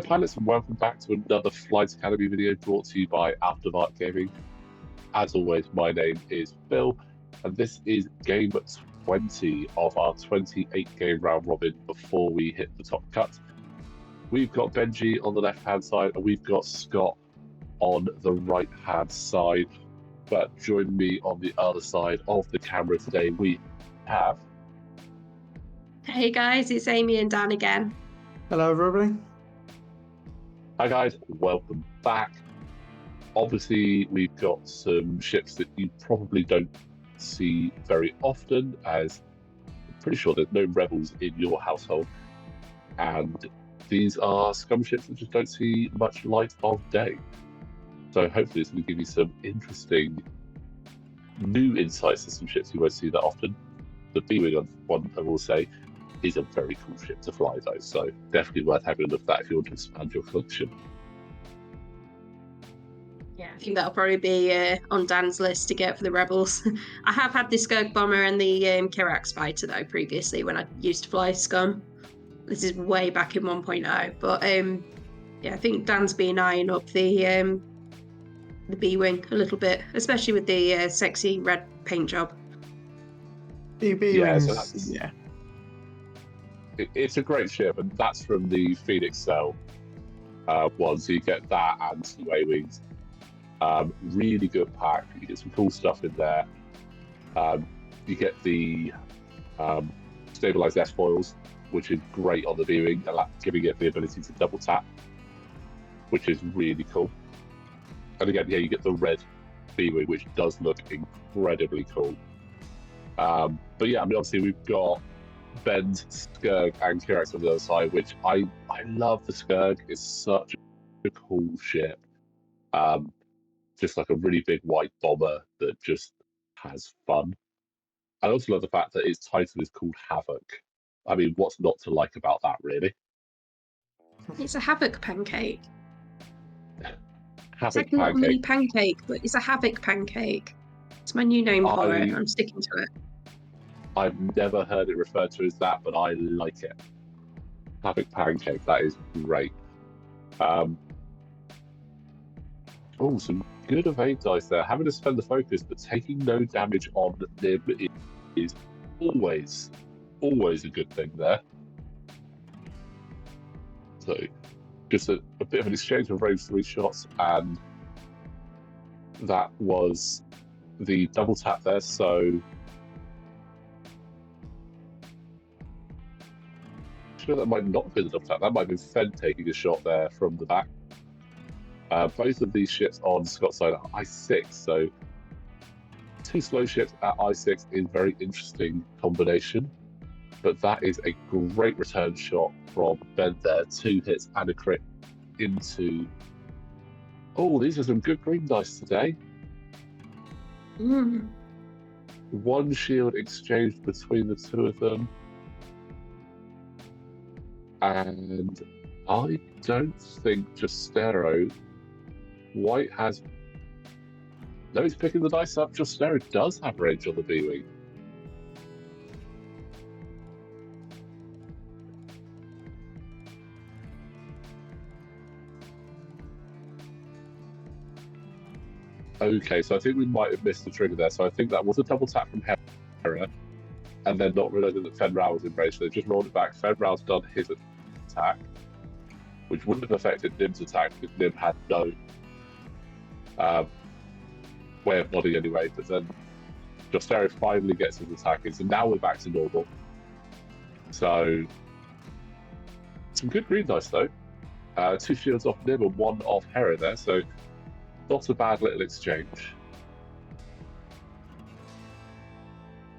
pilots, and welcome back to another Flight Academy video brought to you by Aftermark Gaming. As always, my name is Phil, and this is game 20 of our 28 game round robin before we hit the top cut. We've got Benji on the left-hand side, and we've got Scott on the right-hand side. But joining me on the other side of the camera today, we have... Hey guys, it's Amy and Dan again. Hello everybody. Hi guys, welcome back. Obviously, we've got some ships that you probably don't see very often, as I'm pretty sure there's no rebels in your household. And these are Scum ships that just don't see much light of day. So hopefully it's going to give you some interesting new insights to some ships you won't see that often. The B-Wing one, I will say, is a very cool ship to fly though, so definitely worth having a look at that if you want to expand your collection. Yeah, I think that'll probably be on Dan's list to get for the Rebels. I have had the Skirk Bomber and the Kirax Fighter though previously when I used to fly Scum. This is way back in 1.0, but yeah, I think Dan's been eyeing up the B-Wing a little bit, especially with the sexy red paint job. B-Wings, yeah. It's a great ship, and that's from the Phoenix Cell one, so you get that and two A-Wings. Really good pack. You get some cool stuff in there. You get the stabilized S-foils, which is great on the B-Wing, giving it the ability to double tap, which is really cool. And again, yeah, you get the red B-Wing, which does look incredibly cool. But yeah, I mean, obviously we've got Ben's Skurg and Kirax on the other side, which I love. The Skurg is such a cool ship. Just like a really big white bomber that just has fun. I also love the fact that its title is called Havoc. I mean, what's not to like about that, really? It's a Havoc pancake. Havoc it's like a little mini pancake, but it's a Havoc pancake. It's my new name for it. I'm sticking to it. I've never heard it referred to as that, but I like it. Havoc pancake, that is great. Oh, some good evade dice there. Having to spend the focus, but taking no damage on the nib is always a good thing there. So, just a bit of an exchange of range 3 shots, and that was the double tap there. So, sure, that might not be the double tap. That might have been Fed taking a shot there from the back. Both of these ships on Scott's side are I6, so two slow ships at I6 is a very interesting combination. But that is a great return shot from Ben there. 2 hits and a crit into... Oh, these are some good green dice today. One shield exchanged between the two of them. And I don't think Justero... White has... No, he's picking the dice up. Justero does have range on the B-Wing. Okay, so I think we might have missed the trigger there. So I think that was a double tap from Hera, and then not realizing that Fenrir was in range, so they just rolled it back. Fenrir's done his attack, which wouldn't have affected Nim's attack because Nim had no way of body anyway. But then Justero finally gets his attack in, so now we're back to normal. So some good green dice though. 2 shields off Nim and 1 off Hera there, so not a bad little exchange.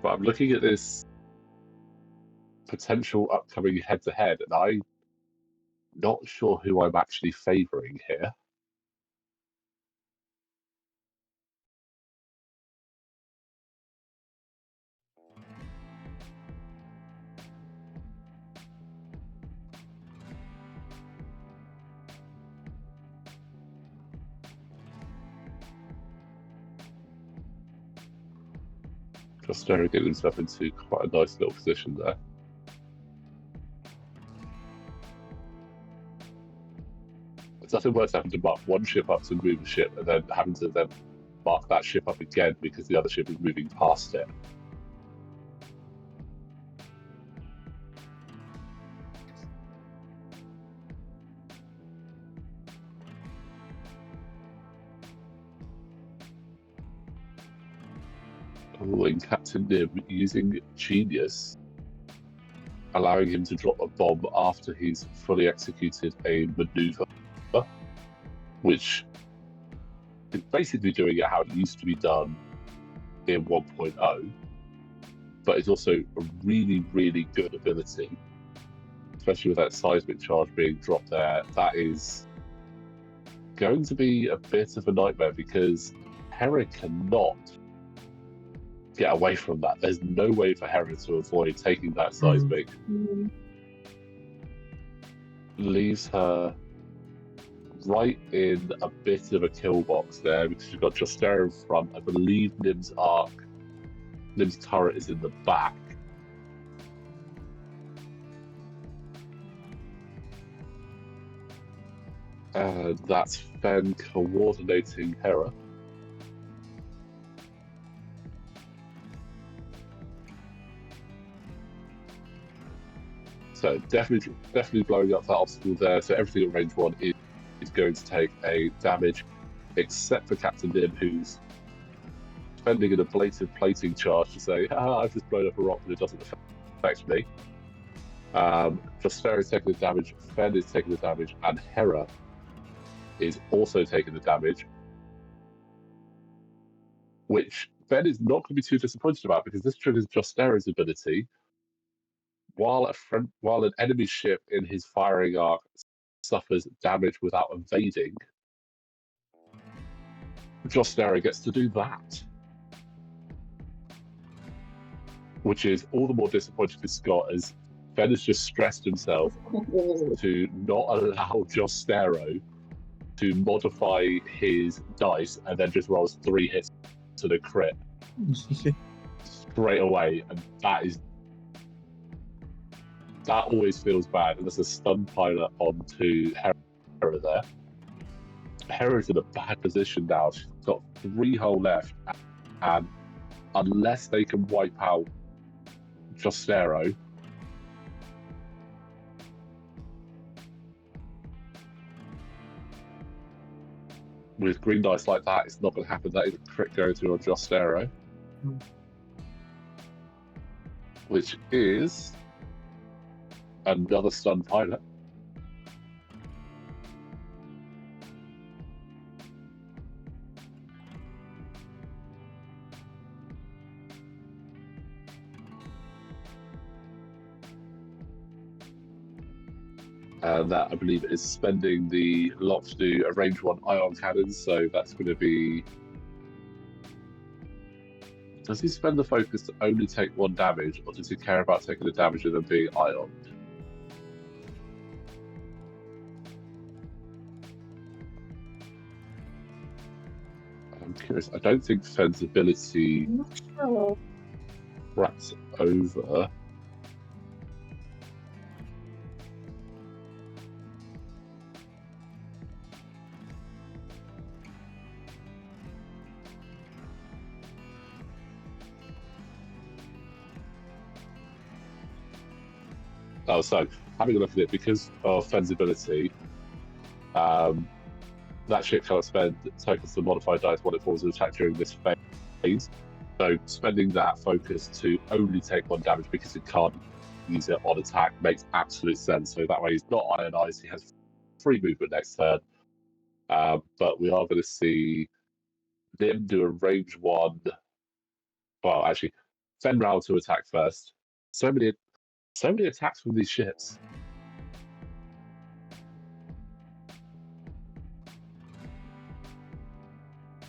But I'm looking at this potential upcoming head-to-head, and I'm not sure who I'm actually favouring here. Justero getting himself into quite a nice little position there. nothing worse having to mark one ship up to move a ship, and then having to then mark that ship up again because the other ship is moving past it. And Captain Nim using Genius, allowing him to drop a bomb after he's fully executed a maneuver, which is basically doing it how it used to be done in 1.0, but it's also a really, really good ability, especially with that seismic charge being dropped there. That is going to be a bit of a nightmare because Hera cannot get away from that. There's no way for Hera to avoid taking that seismic. Leaves her right in a bit of a kill box there because you've got Justera in front. I believe Nim's turret is in the back. And that's Fen coordinating Hera. So definitely blowing up that obstacle there. So everything at range 1 is going to take a damage, except for Captain Nim, who's spending an ablative plating charge to say, I've just blown up a rock, but it doesn't affect me. Justera is taking the damage, Fen is taking the damage, and Hera is also taking the damage, which Fen is not going to be too disappointed about because this triggers Justera's ability. While an enemy ship in his firing arc suffers damage without evading, Justera gets to do that. Which is all the more disappointing for Scott, as Fen has just stressed himself to not allow Justera to modify his dice and then just rolls 3 hits to the crit straight away. And that always feels bad, and there's a stun pilot onto Hera there. Hera's in a bad position now. She's got 3 hull left, and unless they can wipe out Justera, with green dice like that, it's not going to happen. That is a crit going through on Justera, which is another stun pilot. And that, I believe, is spending the lot to do a range 1 ion cannon, so that's going to be... Does he spend the focus to only take 1 damage, or does he care about taking the damage and then being ioned? I'm curious. I don't think Fen's ability wraps over. Oh, so having a look at it, because of Fen's ability, that ship cannot spend tokens to modify dice when it falls an attack during this phase. So spending that focus to only take 1 damage because it can't use it on attack makes absolute sense. So that way he's not ionized, he has free movement next turn. But we are going to see Nim do a range 1. Well, actually, Fen round to attack first. So many attacks from these ships.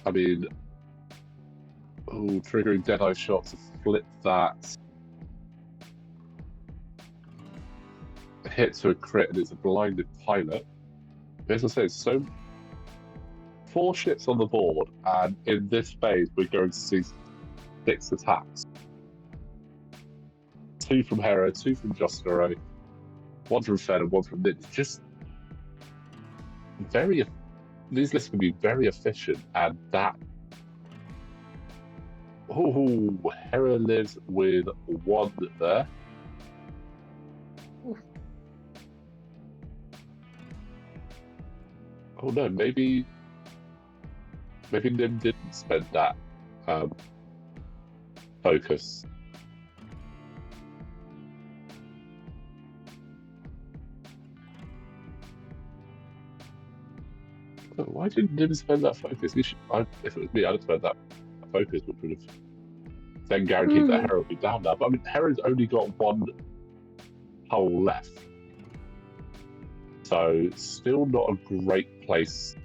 I mean, triggering Deadeye shot to flip that hit to a crit, and it's a blinded pilot. As I say, so 4 ships on the board, and in this phase, we're going to see 6 attacks. 2 from Hera, 2 from Justera, 1 from Fen, and 1 from Nim. these lists can be very efficient, and that. Oh, Hera lives with 1 there. Oh no, maybe Nim didn't spend that focus. But why didn't Nim spend that focus? If it was me, I'd have spent that focus, which would have then guaranteed that Hera would be down now. But I mean, Hera's only got 1 hole left. So still not a great place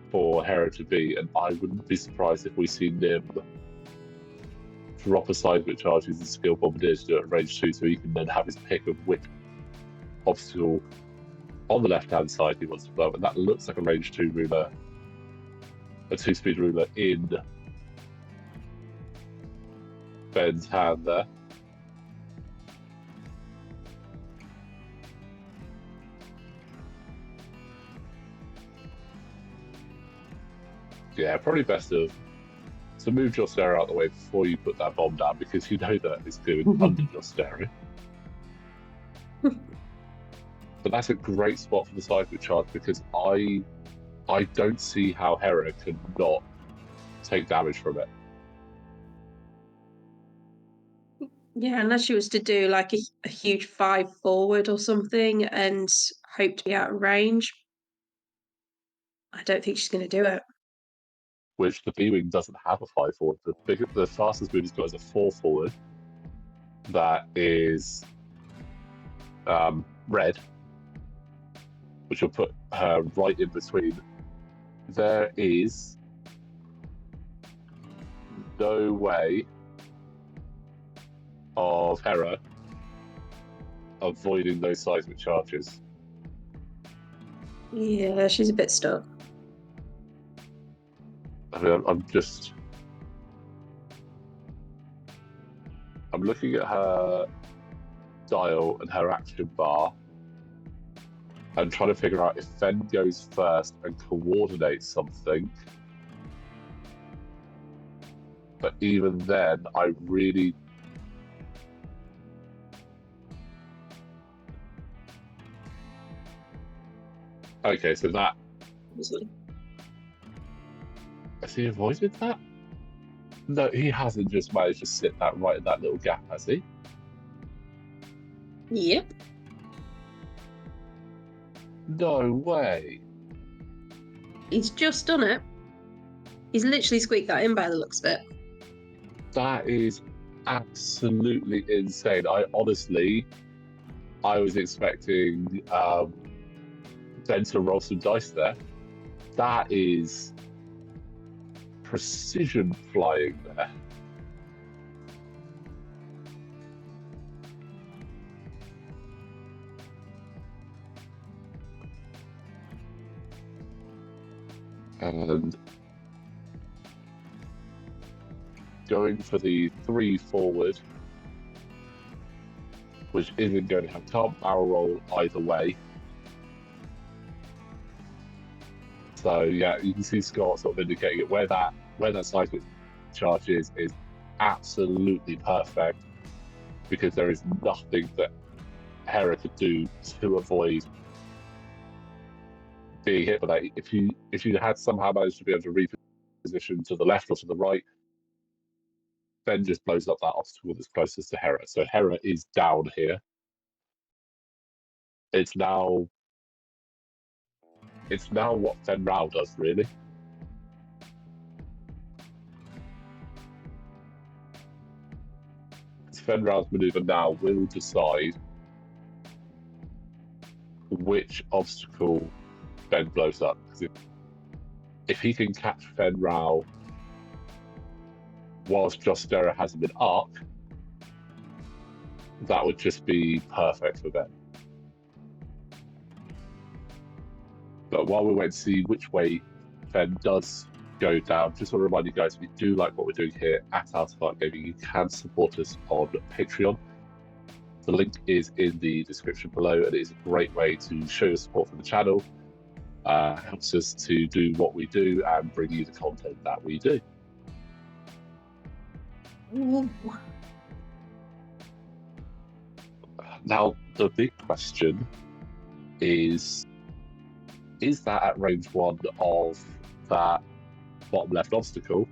for Hera to be, and I wouldn't be surprised if we see Nim drop a seismic charge using skill bombardier to do it at range 2, so he can then have his pick of which obstacle on the left-hand side he wants to blow, and that looks like a range 2 ruler, a 2-speed ruler in Ben's hand there. Yeah, probably best to move Jostera out of the way before you put that bomb down, because you know that it's going under Jostera. But that's a great spot for the seismic charge, because I don't see how Hera can not take damage from it. Yeah, unless she was to do like a huge 5 forward or something and hope to be out of range. I don't think she's going to do it. Which the B-Wing doesn't have a 5 forward. The fastest move he's got is a 4 forward. That is red, which will put her right in between. There is no way of Hera avoiding those seismic charges. Yeah, she's a bit stuck. I mean, I'm looking at her dial and her action bar and trying to figure out if Fen goes first and coordinates something. But even then, I really... Okay, so that... Has he avoided that? No, he hasn't just managed to sit that right in that little gap, has he? Yep. No way. He's just done it. He's literally squeaked that in by the looks of it. That is absolutely insane. I was expecting Ben to roll some dice there. That is precision flying there. And going for the 3 forward, which isn't going to have can't barrel roll either way. So yeah, you can see Scott sort of indicating it where that seismic charge is absolutely perfect, because there is nothing that Hera could do to avoid being hit by that. If you had somehow managed to be able to reposition to the left or to the right, Ben just blows up that obstacle that's closest to Hera. So Hera is down here. It's now what Fen Rao does, really. Fen Rao's maneuver now will decide which obstacle Ben blows up. Because if he can catch Fen Rao whilst Jostera has him in arc, that would just be perfect for Ben. But while we wait to see which way Fen does go down, just want to remind you guys, if you do like what we're doing here at Artifact Gaming, you can support us on Patreon. The link is in the description below, and it is a great way to show your support for the channel helps us to do what we do and bring you the content that we do. Ooh. Now, the big question is that at range 1 of that bottom left obstacle?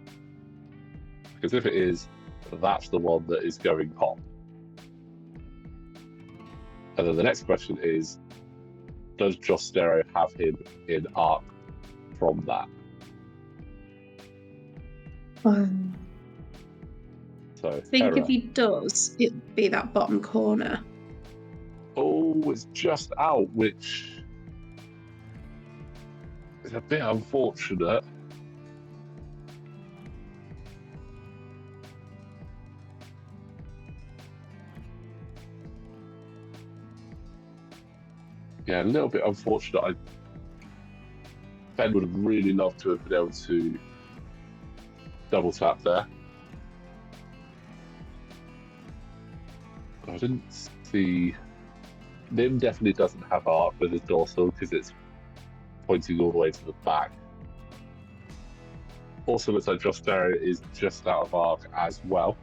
Because if it is, that's the one that is going pop. And then the next question is, does Jostero have him in arc from that? So I think Hera. if he does, it'd be that bottom corner. Oh, it's just out, which is a bit unfortunate. Yeah, a little bit unfortunate. Ben would have really loved to have been able to double tap there. I didn't see. Nim definitely doesn't have arc with his dorsal because it's pointing all the way to the back. Also looks like Jostero is just out of arc as well.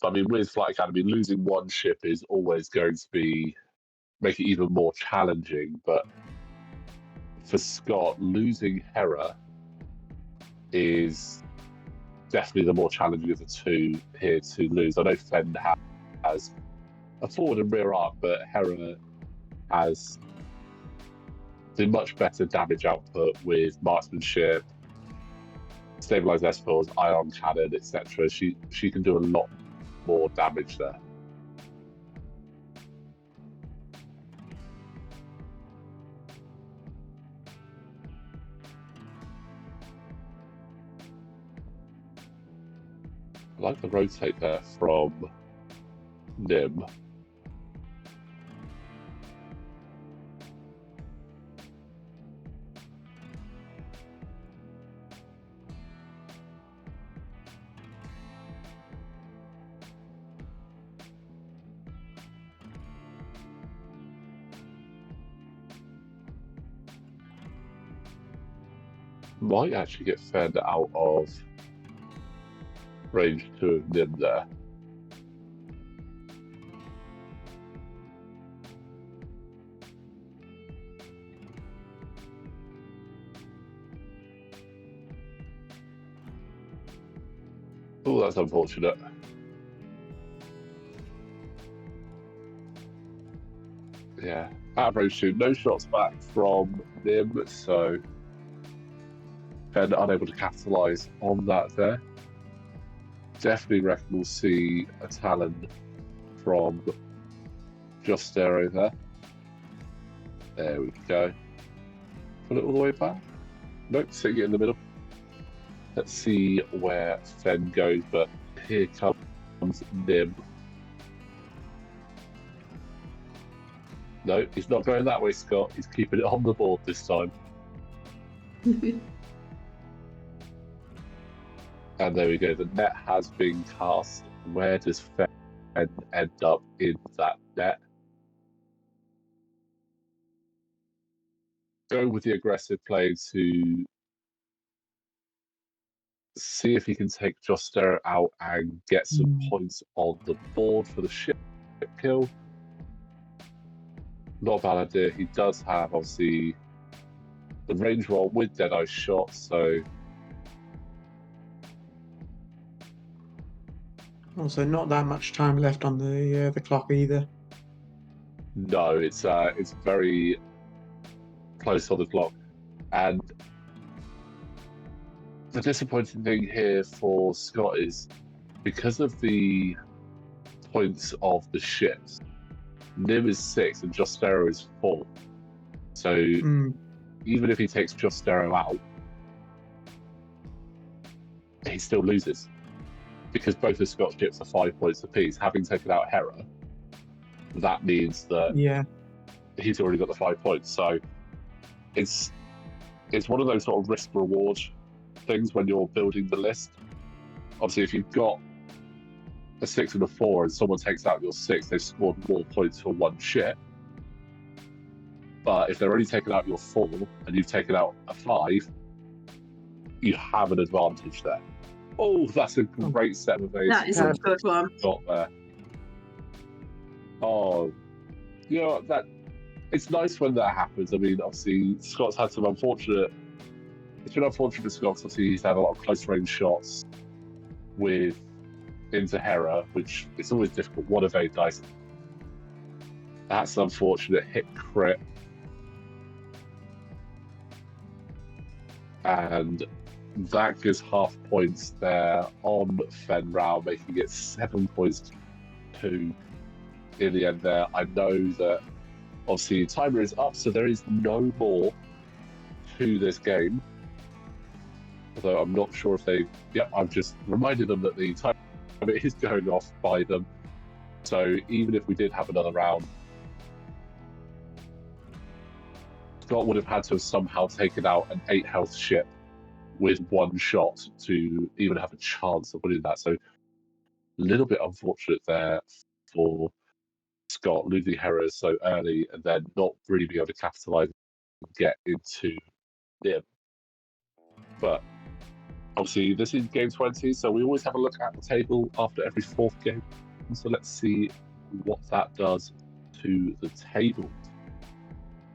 I mean, with Flight Academy, losing one ship is always going to make it even more challenging. But for Scott, losing Hera is definitely the more challenging of the two here to lose. I know Fenn has a forward and rear arc, but Hera has the much better damage output with marksmanship, stabilized S4s, ion cannon, etc. She can do a lot more damage there. I like the rotate there from Nim. Might actually get Fenn out of range 2 of Nim there. Oh, that's unfortunate. Yeah, out of range 2, no shots back from Nim, so Fenn unable to capitalise on that there. Definitely reckon we'll see a Talon from Jostero there. There we go. Pull it all the way back. Nope, sitting it in the middle. Let's see where Fenn goes, but here comes Nim. No, he's not going that way, Scott. He's keeping it on the board this time. And there we go. The net has been cast. Where does Fenn end up in that net? Go with the aggressive play to see if he can take Jostero out and get some points on the board for the ship kill. Not a bad idea. He does have, obviously, the range roll with Deadeye shot, so... Also, not that much time left on the clock either. No, it's very close on the clock. And the disappointing thing here for Scott is because of the points of the ships, Nim is 6 and Jostero is 4. So even if he takes Jostero out, he still loses. Because both of Scott's ships are 5 points apiece. Having taken out Hera, that means that he's already got the 5 points. So it's one of those sort of risk reward things when you're building the list. obviously, if you've got a 6 and a 4 and someone takes out your 6, they've scored more points for one ship. But if they're only taking out your 4 and you've taken out a 5, you have an advantage there. Oh, that's a great set of aids. That is a good one. Got there. Oh, you know that it's nice when that happens. I mean, obviously, Scott's had some unfortunate. It's been unfortunate for Scott. Obviously, he's had a lot of close range shots with into Hera, which it's always difficult. One of 8 dice. That's unfortunate. Hit crit. And that gives half points there on Fen Rao, making it 7 points to in the end there. I know that obviously the timer is up, so there is no more to this game. Although I'm not sure if they... Yep, I've just reminded them that the timer is going off by them. So even if we did have another round, Scott would have had to have somehow taken out an 8 health ship with 1 shot to even have a chance of winning that. So a little bit unfortunate there for Scott losing Hera so early and then not really being able to capitalise and get into Nim. But obviously this is game 20, so we always have a look at the table after every 4th game. So let's see what that does to the table.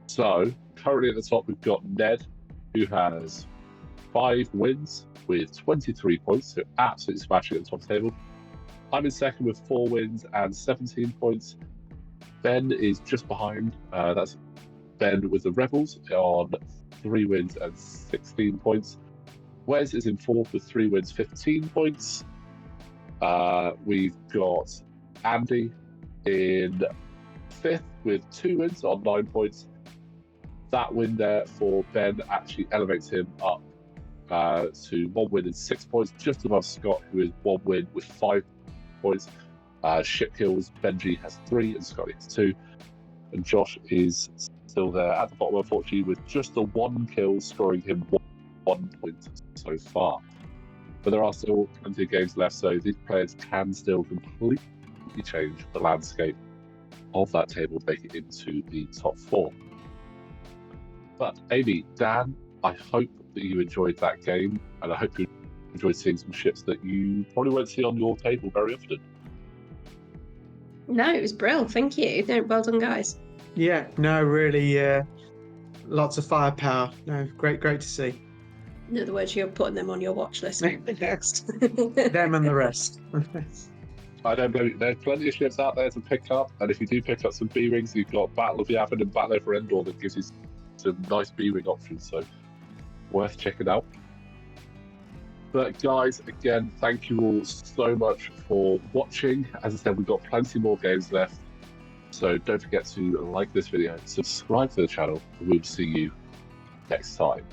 So currently at the top we've got Ned, who has 5 wins with 23 points, so absolutely smashing at the top of the table. I'm in second with 4 wins and 17 points. Ben is just behind. That's Ben with the Rebels on 3 wins and 16 points. Wes is in 4th with 3 wins, 15 points. We've got Andy in 5th with 2 wins on 9 points. That win there for Ben actually elevates him up to 1 win and 6 points, just above Scott, who is 1 win with 5 points. Ship kills, Benji has 3 and Scotty has 2. And Josh is still there at the bottom, unfortunately, with just the 1 kill, scoring him 1 point so far. But there are still plenty of games left, so these players can still completely change the landscape of that table to make it into the top 4. But Amy, Dan, I hope that you enjoyed that game, and I hope you enjoyed seeing some ships that you probably won't see on your table very often. No, it was brilliant. Thank you. No, well done, guys. Yeah, no, really, lots of firepower. No, great to see. In other words, you're putting them on your watch list next. Them and the rest. I don't know. There's plenty of ships out there to pick up, and if you do pick up some B-Rings, you've got Battle of Yavin and Battle over Endor that gives you some nice B-Ring options, so worth checking out. But guys, again, thank you all so much for watching. As I said, we've got plenty more games left, so don't forget to like this video, subscribe to the channel, and we'll see you next time.